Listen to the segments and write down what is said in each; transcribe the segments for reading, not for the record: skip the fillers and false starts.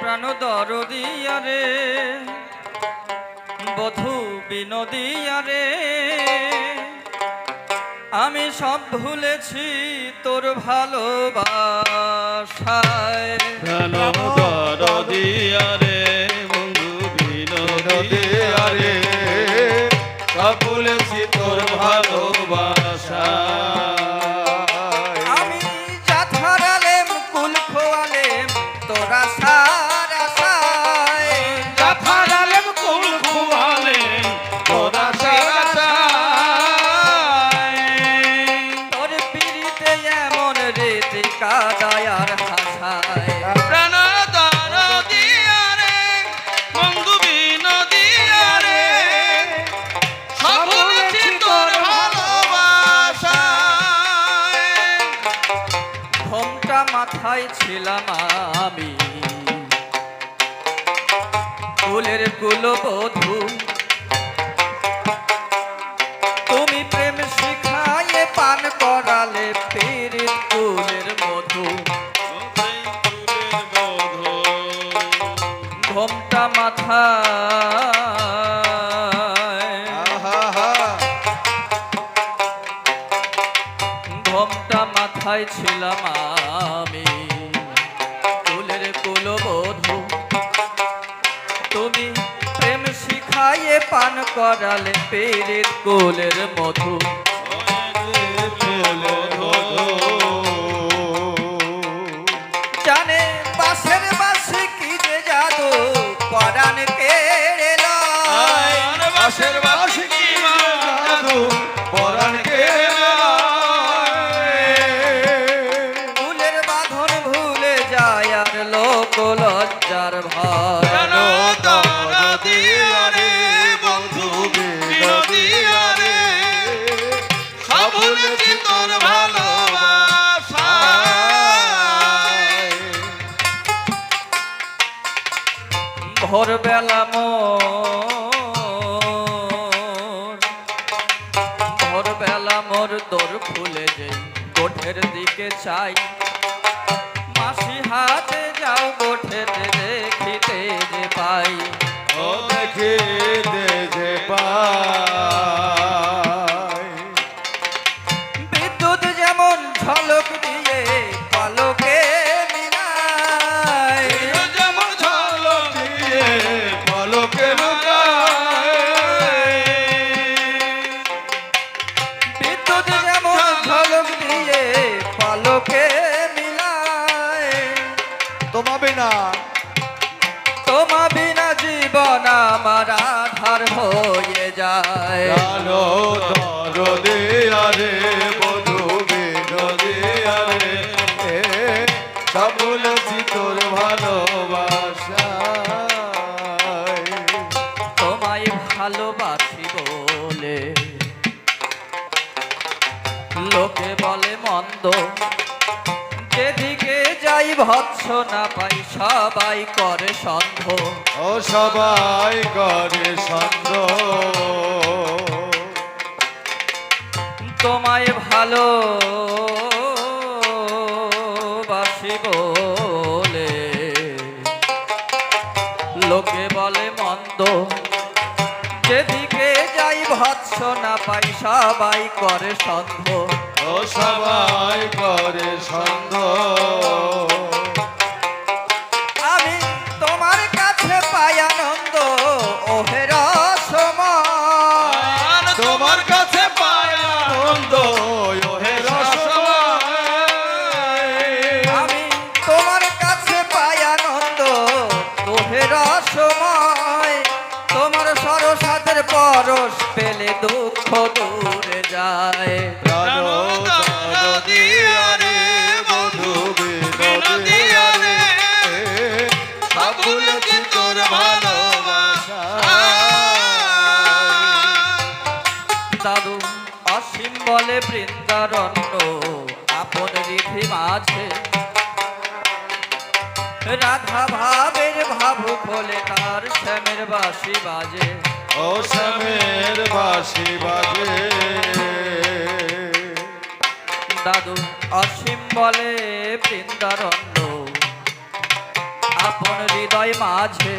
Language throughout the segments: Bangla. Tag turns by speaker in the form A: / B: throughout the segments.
A: প্রাণ দরদিয়ারে বধূ বিনোদিয়ারে আমি সব ভুলেছি তোর ভালোবাসায়।
B: প্রাণ দরদিয়ারে বন্ধু বিনোদিয়ারে সব ভুলেছি তোর ভালোবাসায়।
A: আমি যা ধরালেম কুল খোয়ালেম তোরা সারা সায়,
B: যা ধরালেম কুল খোয়ালেম তোরা সারা সায়।
A: তোর পিড়িতে এমন রীতি কাদায়ার হাসায়।
B: প্রাণ দরদিয়ারে বন্ধু বিনোদিয়ারে সব ভুলেছি তোর ভালোবাসায়।
A: ঘোমটা মাথায় ছিলাম আমি ফুলের কুলবধূ, তুমি প্রেম শিখায়ে পান করালে পীড়িত কুলের মধু। ঘোমটা মাথায়, ঘোমটা মাথায় ছিলাম আমি ফুলের কুলবধূ, তুমি প্রেম শিখায়ে পান করালে পীড়িত কুলের মধু। জানে বাঁশের বাঁশি কি যে জাদু পরাণ কেড়ে লয়,
B: বাঁশের বাঁশি কি জাদু পরাণ কেড়ে লয়।
A: ফুলের বাঁধন ভুলে যায় আর লোক লজ্জার ভয়।
B: প্রাণ দরদিয়ারে বন্ধু বিনোদিয়ারে সব ভুলেছি তোর ভালোবাসায়।
A: ভোরবেলা মোর দোর ফুলে যে গোঠের দিকে চাই, মাসি হাতে যাও গোঠেতে দেখিতে যে পাই।
B: ও দেখিতে যে পাই।
A: বিদ্যুৎ যেমন ঝলক দিয়ে পলকে মিলায়,
B: যেমন ঝলক দিয়ে পলকে লুকায়।
A: বিদ্যুৎ যেমন ঝলক দিয়ে পলকে মিলায়।
B: তোমা বিনা
A: তোমা বিনা জীবন আমার আধার হয়ে যায়।
B: প্রাণ দরদিয়ারে বধূ বিনোদিয়ারে সব ভুলেছি তোর ভালোবাসায়।
A: তোমায় ভালোবাসি বলে লোকে বলে মন্দ, যেদিকে যাই ভৎস না পাই সবাই করে সন্দেহ।
B: ও সবাই করে সন্দেহ।
A: তোমায় ভালোবাসি বলে লোকে বলে মন্দ, যেদিকে যাই ভৎস না পাই সবাই করে সন্দেহ।
B: ও সবাই করে সন্দেহ।
A: আমি তোমার কাছে পাই আনন্দ ওহে রসময়,
B: তোমার কাছে পাই আনন্দ ওহে রসময়।
A: আমি তোমার কাছে পাই আনন্দ ওহে রসময়। তোমার সরসাদের পরশ পেলে দুঃখ দূরে যায়।
B: প্রাণ দরদিয়ারে বধূ বিনোদিয়ারে সব ভুলেছি তোর ভালোবাসায়।
A: দাদু অসীম বলে বৃন্দারণ্য আপন রিধি মাঝে, রাধা ভাবের ভাবুক হলে তার শ্যামের বাঁশি বাজে।
B: ও শ্যামের বাঁশি বাজে।
A: দাদু অসীম বলে বৃন্দারণ্য আপন হৃদয় হৃদয় মাঝে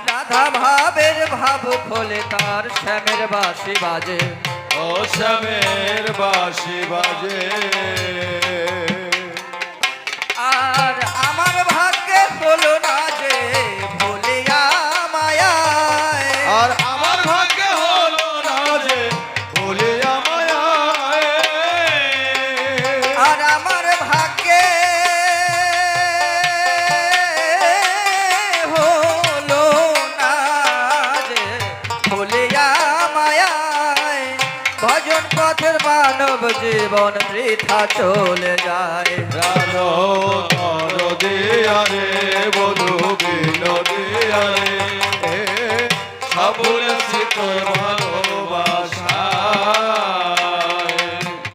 A: রাধা ভাবের ভাব খোলে তার শ্যামের বাঁশি বাজে
B: ও শ্যামের বাঁশি বাজে
A: আর আমার ভাগ্যে হলো না যে ভুলিয়া মায়ায়
B: আর আমার ভাগ্যে হলো না যে ভুলিয়া মায়ায়
A: আর আমার ভাগ্যে হলো না যে ভুলিয়া মায়ায় ভজন পথের মানব জীবন বৃথা চলে যায়
B: রানো নরদিয়ারে বধু বিনোদিয়ারে সবুলেছি তোর ভালোবাসা